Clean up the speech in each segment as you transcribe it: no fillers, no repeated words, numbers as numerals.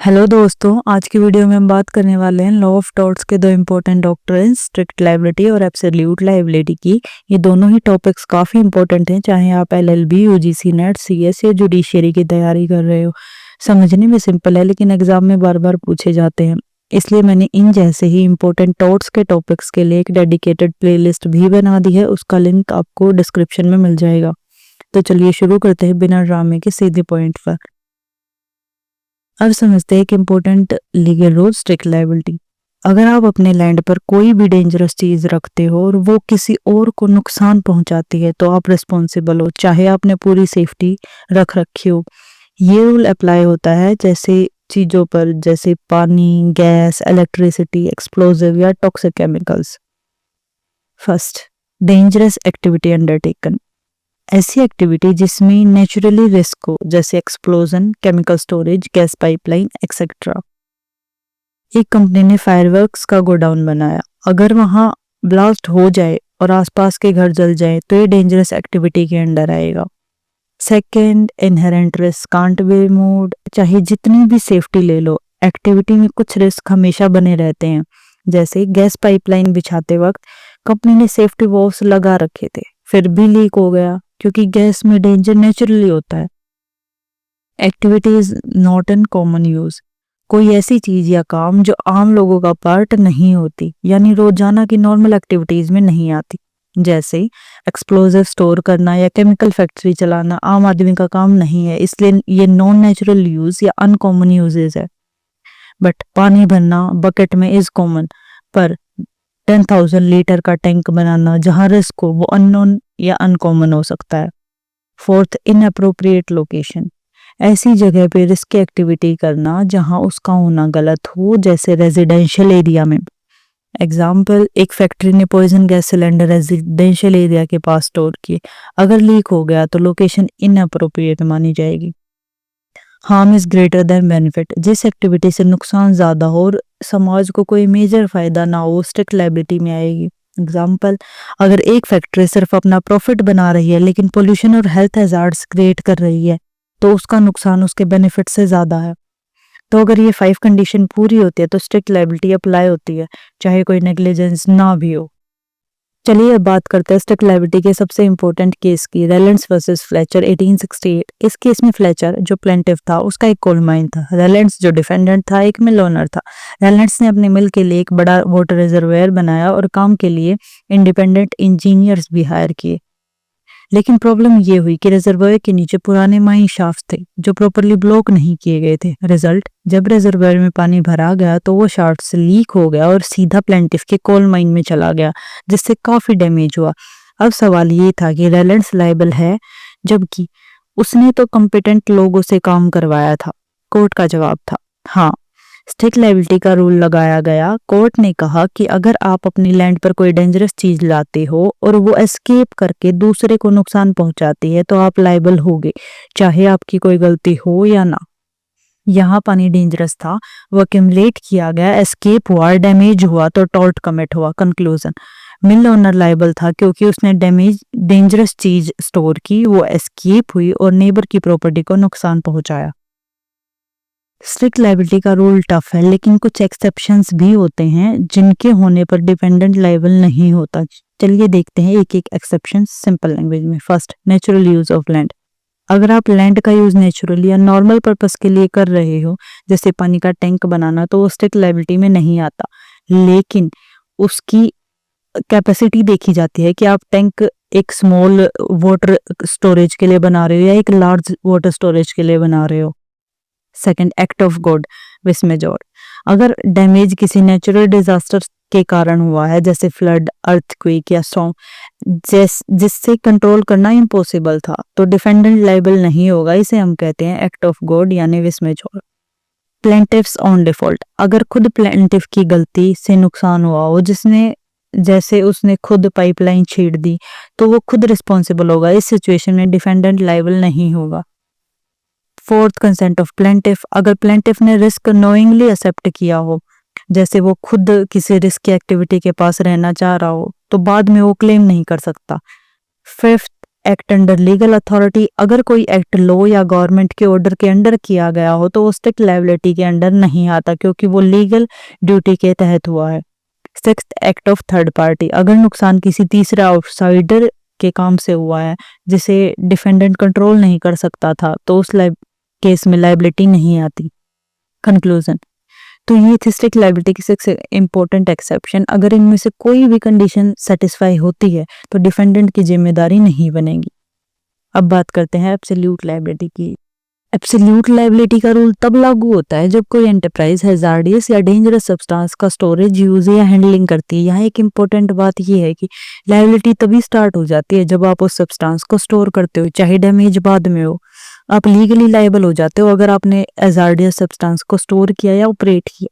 Hello दोस्तों, आज की वीडियो में हम बात करने वाले हैं लॉ ऑफ टॉर्ट्स के दो इम्पोर्टेंट डॉक्ट्रिन्स, स्ट्रिक्ट लायबिलिटी और एब्सोल्यूट लायबिलिटी की। ये दोनों ही टॉपिक्स काफ़ी इंपॉर्टेंट हैं, चाहे आप एलएलबी, यूजीसी नेट, सीएस या जुडिशियरी की तैयारी कर रहे हो। समझने में सिंपल है लेकिन एग्जाम में बार बार पूछे जाते हैं, इसलिए मैंने इन जैसे ही इम्पोर्टेंट टॉर्ट्स के टॉपिक्स के लिए एक डेडिकेटेड प्लेलिस्ट भी बना दी है। उसका लिंक आपको डिस्क्रिप्शन में मिल जाएगा। तो चलिए शुरू करते हैं बिना ड्रामे के, सीधे पॉइंट पर। अब समझते हैं एक important legal rule, strict liability. अगर आप अपने लैंड पर कोई भी डेंजरस चीज रखते हो और वो किसी और को नुकसान पहुंचाती है तो आप रिस्पॉन्सिबल हो, चाहे आपने पूरी सेफ्टी रख रखी हो। ये रूल अप्लाई होता है जैसे चीजों पर, जैसे पानी, गैस, इलेक्ट्रिसिटी, एक्सप्लोजिव या toxic chemicals. First, dangerous activity undertaken. ऐसी एक्टिविटी जिसमें नेचुरली रिस्क हो, जैसे explosion, chemical storage, gas pipeline etcetera. एक कंपनी ने फायरवर्क्स का गोडाउन बनाया। अगर वहां ब्लास्ट हो जाए और आसपास के घर जल जाए तो ये डेंजरस एक्टिविटी के अंडर आएगा। Second, inherent risk can't be removed. चाहे जितनी भी सेफ्टी ले लो, एक्टिविटी में कुछ रिस्क हमेशा बने रहते हैं। जैसे गैस पाइपलाइन बिछाते वक्त कंपनी ने सेफ्टी वॉल्स लगा रखे थे, फिर भी लीक हो गया क्योंकि गैस में डेंजर नेचुरली होता है। Activity is not in common use. कोई ऐसी चीज या काम जो आम लोगों का पार्ट नहीं होती, यानी रोजाना की नॉर्मल एक्टिविटीज में नहीं आती। जैसे एक्सप्लोजिव स्टोर करना या केमिकल फैक्ट्री चलाना आम आदमी का काम नहीं है, इसलिए ये नॉन नेचुरल यूज या अनकॉमन यूजेस है। बट पानी भरना बकेट में इज कॉमन, पर 10,000 लीटर का टैंक बनाना जहां रिस्क हो वो अननोन या अनकॉमन हो सकता है। Fourth, inappropriate location. ऐसी जगह पे रिस्की एक्टिविटी करना जहां उसका होना गलत हो, जैसे रेजिडेंशियल एरिया में। एग्जाम्पल, एक फैक्ट्री ने poison gas cylinder residential area के पास स्टोर किए। अगर लीक हो गया तो लोकेशन इनअप्रोप्रिएट मानी जाएगी। Harm is greater than benefit. जिस एक्टिविटी से नुकसान ज्यादा हो और समाज को कोई मेजर फायदा ना हो, स्ट्रिक्ट लायबिलिटी में आएगी। एग्जाम्पल, अगर एक फैक्ट्री सिर्फ अपना प्रॉफिट बना रही है लेकिन पोल्यूशन और हेल्थ हैजार्ड्स क्रिएट कर रही है तो उसका नुकसान उसके बेनिफिट से ज्यादा है। तो अगर ये 5 कंडीशन पूरी होती है तो स्ट्रिक्ट लायबिलिटी अप्लाई होती है, चाहे कोई नेग्लिजेंस ना भी हो। चलिए अब बात करते हैं स्ट्रिक्ट लायबिलिटी के सबसे इंपॉर्टेंट केस की, रेलेंट्स वर्सेस फ्लेचर 1868। इस केस में फ्लेचर जो प्लेंटिफ था उसका एक कोल माइन था, रेलेंट्स जो डिफेंडेंट था एक मिल ओनर था। रेलेंट्स ने अपने मिल के लिए एक बड़ा वाटर रिजर्वायर बनाया और काम के लिए इंडिपेंडेंट इंजीनियर्स भी हायर किए। लेकिन प्रॉब्लम ये हुई कि रिजर्वायर के नीचे पुराने माइन शाफ्ट थे जो प्रॉपरली ब्लॉक नहीं किए गए थे। रिजल्ट, जब रिजर्वायर में पानी भरा गया तो वो शाफ्ट से लीक हो गया और सीधा प्लेंटिफ के कोल माइन में चला गया, जिससे काफी डैमेज हुआ। अब सवाल ये था कि रेलेंट्स लायबल है, जबकि उसने तो कॉम्पिटेंट लोगों से काम करवाया था। कोर्ट का जवाब था हाँ। स्ट्रिक्ट लायबिलिटी का रूल लगाया गया। कोर्ट ने कहा कि अगर आप अपनी लैंड पर कोई डेंजरस चीज लाते हो और वो एस्केप करके दूसरे को नुकसान पहुंचाती है तो आप लायबल होगे, चाहे आपकी कोई गलती हो या ना। यहाँ पानी डेंजरस था, वो अक्यूमुलेट किया गया, एस्केप हुआ, डैमेज हुआ तो टॉर्ट कमिट हुआ। कंक्लूजन, मिल ओनर लायबल था क्योंकि उसने डेंजरस चीज स्टोर की, वो एस्केप हुई और नेबर की प्रॉपर्टी को नुकसान पहुंचाया। स्ट्रिक्ट लायबिलिटी का रूल टफ है, लेकिन कुछ एक्सेप्शंस भी होते हैं जिनके होने पर डिपेंडेंट लायबल नहीं होता। चलिए देखते हैं एक एक एक्सेप्शन सिंपल लैंग्वेज में। First, natural use of land. अगर आप लैंड का यूज नेचुरली या नॉर्मल पर्पस के लिए कर रहे हो, जैसे पानी का टैंक बनाना, तो वो स्ट्रिक्ट लायबिलिटी में नहीं आता। लेकिन उसकी कैपेसिटी देखी जाती है कि आप टैंक एक स्मॉल वाटर स्टोरेज के लिए बना रहे हो या एक लार्ज वाटर स्टोरेज के लिए बना रहे हो। सेकंड, एक्ट ऑफ गॉड विस मेजोर। अगर डैमेज किसी नेचुरल डिजास्टर के कारण हुआ है, जैसे फ्लड, अर्थक्वेक या स्टॉर्म, जिससे कंट्रोल करना इम्पॉसिबल था, तो डिफेंडेंट लायबल नहीं होगा। इसे हम कहते हैं एक्ट ऑफ गॉड यानी विस मेजोर। प्लेंटिफ्स on default. अगर खुद प्लेंटिफ की गलती से नुकसान हुआ हो, जैसे उसने खुद पाइपलाइन छेड़ दी, तो वो खुद रिस्पॉन्सिबल होगा। इस सिचुएशन में डिफेंडेंट लायबल नहीं होगा। Fourth, consent of plaintiff. अगर प्लेंटिफ ने रिस्क नोइंगली एक्सेप्ट किया हो, जैसे वो खुद किसी रिस्क की एक्टिविटी के पास रहना चाह रहा हो, तो बाद में वो क्लेम नहीं कर सकता। Fifth, act under legal authority, अगर कोई एक्ट लॉ या गवर्नमेंट के ऑर्डर के अंडर किया गया हो तो वो स्ट्रिक्ट लायबिलिटी के अंडर नहीं आता, क्योंकि वो लीगल ड्यूटी के तहत हुआ है। Sixth, act of third party, अगर नुकसान किसी तीसरे आउटसाइडर के काम से हुआ है जिसे डिफेंडेंट कंट्रोल नहीं कर सकता था, तो उस केस में लायबिलिटी नहीं आती। कंक्लूजन, तो ये थी स्ट्रिक्ट लायबिलिटी की 6 इंपॉर्टेंट एक्सेप्शन। अगर इनमें से कोई भी कंडीशन सेटिस्फाई होती है तो डिफेंडेंट की जिम्मेदारी नहीं बनेगी। अब बात करते हैं एब्सोल्यूट लायबिलिटी की। एब्सोल्यूट लायबिलिटी का रूल तब लागू होता है जब कोई एंटरप्राइज हैजार्डियस या डेंजरस सब्सटेंस का स्टोरेज, यूज या हैंडलिंग करती है। यहाँ एक इंपॉर्टेंट बात यह है कि लायबिलिटी तभी स्टार्ट हो जाती है जब आप उस सब्सटेंस को स्टोर करते हो, चाहे डैमेज बाद में हो। आप लीगली लायबल हो जाते हो अगर आपने हैजार्डियस सब्सटेंस को स्टोर किया या ऑपरेट किया।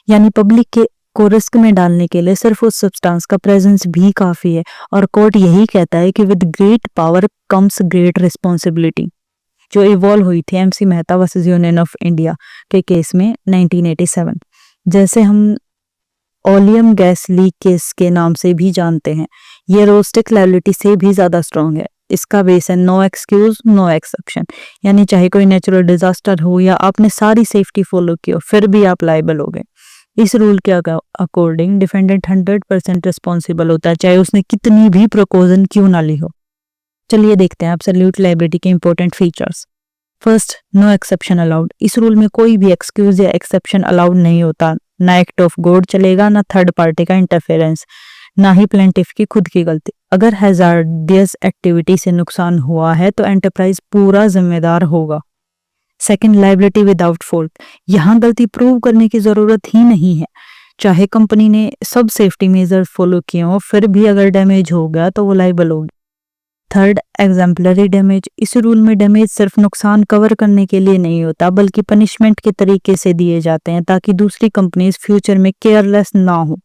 यानी पब्लिक को रिस्क में डालने के लिए सिर्फ उस सब्सटेंस का प्रेजेंस भी काफी है। और कोर्ट यही कहता है कि with great power comes great responsibility, जो इवॉल्व हुई थी MC Mehta versus union of India के केस में 1987। जैसे हम ओलियम गैस लीक केस के नाम से भी जानते हैं, ये रोस्टिक लायबिलिटी से भी ज्यादा स्ट्रॉन्ग है। इसका बेस है नो एक्सक्यूज नो एक्सेप्शन, यानी चाहे कोई नेचुरल डिजास्टर हो या आपने सारी सेफ्टी फॉलो की हो फिर भी आप लायबल हो गए। इस रूल के अकॉर्डिंग डिफेंडेंट 100% रिस्पॉन्सिबल होता है, चाहे उसने कितनी भी प्रिकॉशन क्यों ना ली हो। चलिए देखते हैं एब्सोल्यूट लायबिलिटी के important features. First, no exception allowed. इस रूल में कोई भी एक्सक्यूज या एक्सेप्शन अलाउड नहीं होता। ना एक्ट ऑफ गॉड चलेगा, ना थर्ड पार्टी का इंटरफेरेंस, ना ही प्लेंटिफ की खुद की गलती। अगर हैजार्डियस एक्टिविटी से नुकसान हुआ है तो एंटरप्राइज पूरा जिम्मेदार होगा। Second, liability without fault. यहाँ गलती प्रूव करने की जरूरत ही नहीं है, चाहे कंपनी ने सब सेफ्टी मेजर फॉलो किए हो फिर भी अगर डैमेज हो गया तो वो लायबल होगी। Third, exemplary damage. इस रूल में डैमेज सिर्फ नुकसान कवर करने के लिए नहीं होता बल्कि पनिशमेंट के तरीके से दिए जाते हैं ताकि दूसरी कंपनीज फ्यूचर में केयरलेस ना हो।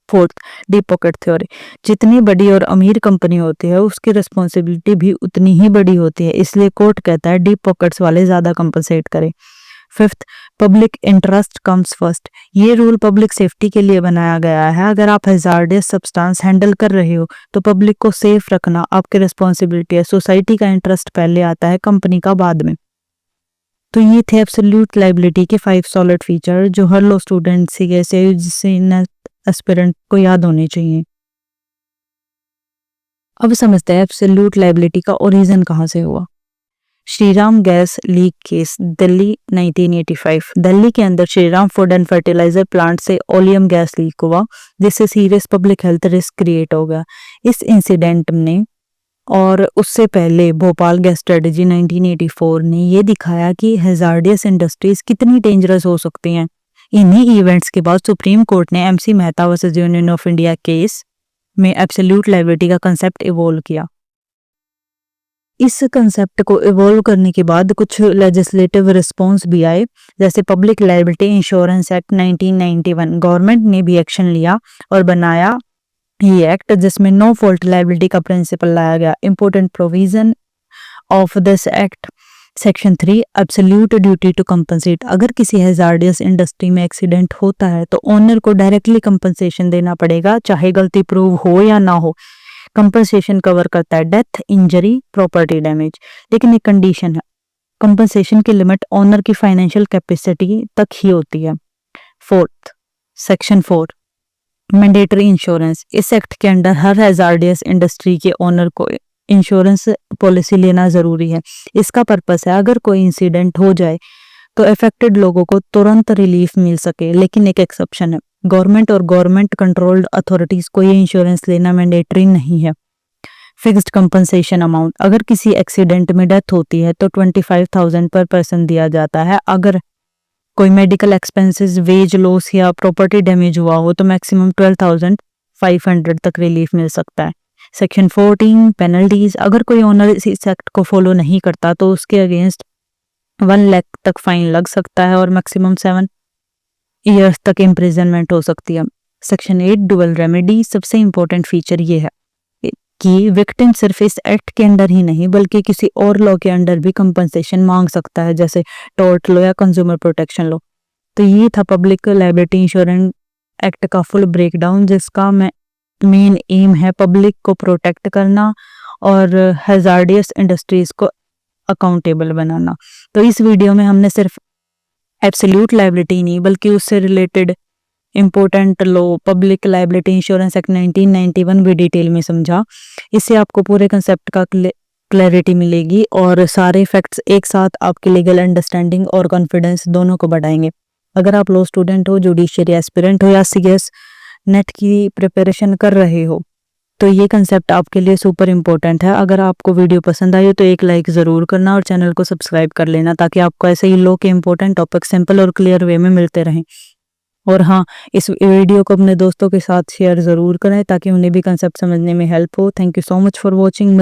Fourth, deep pocket theory. जितनी बड़ी और अमीर कंपनी होती है उसकी रिस्पॉन्सिबिलिटी भी उतनी ही बड़ी होती है, इसलिए कोर्ट कहता है डीप पॉकेट्स वाले ज्यादा कंपनसेट करें। Fifth, public interest comes first. ये रूल पब्लिक सेफ्टी के लिए बनाया गया है। अगर आप हैजार्डियस सब्सटेंस हैंडल कर रहे हो तो पब्लिक को सेफ रखना आपकी रिस्पॉन्सिबिलिटी है। सोसाइटी का इंटरेस्ट पहले आता है, कंपनी का बाद में। तो ये थे एब्सोल्यूट लायबिलिटी के 5 सॉलिड फीचर जो हर लो स्टूडेंट से एस्पिरेंट को याद होने चाहिए। अब समझते हैं एब्सोल्यूट लायबिलिटी का ओरिजिन कहाँ से हुआ। Shriram gas leak case, Delhi 1985। Delhi के अंदर Shriram food and fertilizer plant से ओलियम गैस लीक हुआ जिससे serious public health risk create हो गया। इस इंसिडेंट ने और उससे पहले भोपाल गैस स्ट्रेटेजी 1984 ने ये दिखाया कि हैजार्डियस इंडस्ट्रीज कितनी डेंजरस हो सकती हैं। इन्हीं इवेंट्स के बाद सुप्रीम कोर्ट ने MC Mehta versus union of India case में एब्सोल्यूट लायबिलिटी का कंसेप्ट इवॉल्व किया। इस कंसेप्ट को इवॉल्व करने के बाद कुछ लेजिस्लेटिव रिस्पॉन्स भी आए, जैसे public liability insurance act 1991। Government ने भी एक्शन लिया और बनाया ये एक्ट जिसमें नो फॉल्ट लायबिलिटी का प्रिंसिपल लाया गया। Important provision of this act, section 3, absolute duty to compensate. अगर किसी हैजार्डियस इंडस्ट्री में एक्सीडेंट होता है तो ओनर को डायरेक्टली कंपनसेशन देना पड़ेगा, चाहे गलती प्रूव हो या ना हो। कंपनसेशन कवर करता है डेथ, इंजरी, प्रॉपर्टी डैमेज, लेकिन एक कंडीशन है, कंपनसेशन की लिमिट ओनर की फाइनेंशियल कैपेसिटी तक ही होती है। Fourth, section 4, mandatory insurance. इस एक्ट के अंडर हर हैजार्डियस इंडस्ट्री के ओनर को इंश्योरेंस पॉलिसी लेना जरूरी है। इसका पर्पस है अगर कोई इंसिडेंट हो जाए तो अफेक्टेड लोगों को तुरंत रिलीफ मिल सके, लेकिन एक एक्सेप्शन है, गवर्नमेंट और गवर्नमेंट कंट्रोल्ड अथॉरिटीज को ये इंश्योरेंस लेना मैंडेटरी नहीं है। फिक्स्ड कंपनसेशन अमाउंट, अगर किसी एक्सीडेंट में डेथ होती है तो 25,000 पर पर्सन दिया जाता है। अगर कोई मेडिकल एक्सपेंसेस, वेज लॉस या प्रॉपर्टी डैमेज हुआ हो तो मैक्सिमम 12,500 तक रिलीफ मिल सकता है। सेक्शन 14, पेनल्टीज, अगर कोई ओनर इस एक्ट को फॉलो नहीं करता तो उसके अगेंस्ट 1 लाख तक फाइन लग सकता है और मैक्सिमम 7 ईयर्स तक इम्प्रिजनमेंट हो सकती है। Section 8, dual remedy. सबसे इंपॉर्टेंट फीचर ये है कि विक्टिम सिर्फ इस एक्ट के अंडर ही नहीं बल्कि किसी और लॉ के अंडर भी कंपनसेशन मांग सकता है, जैसे टॉर्ट लॉ या कंज्यूमर प्रोटेक्शन लॉ। तो ये था पब्लिक लायबिलिटी इंश्योरेंस एक्ट का फुल ब्रेकडाउन, जिसका मेन एम है पब्लिक को प्रोटेक्ट करना और हैजार्डियस इंडस्ट्रीज को अकाउंटेबल बनाना। तो इस वीडियो में हमने सिर्फ एब्सोल्यूट लायबिलिटी नहीं बल्कि उससे related important law, public liability insurance act 1991 भी डिटेल में समझा। इससे आपको पूरे कंसेप्ट का क्लैरिटी मिलेगी और सारे फैक्ट्स एक साथ आपकी लीगल अंडरस्टैंडिंग और कॉन्फिडेंस दोनों को बढ़ाएंगे। अगर आप लॉ स्टूडेंट हो, जुडिशियरी एस्पिरेंट हो या सीएस नेट की प्रिपरेशन कर रहे हो तो ये कंसेप्ट आपके लिए सुपर इम्पोर्टेंट है। अगर आपको वीडियो पसंद आई हो तो एक लाइक ज़रूर करना और चैनल को सब्सक्राइब कर लेना ताकि आपको ऐसे ही लॉ के इम्पोर्टेंट टॉपिक सिंपल और क्लियर वे में मिलते रहें। और हाँ, इस वीडियो को अपने दोस्तों के साथ शेयर ज़रूर करें ताकि उन्हें भी कंसेप्ट समझने में हेल्प हो। Thank you so much for watching.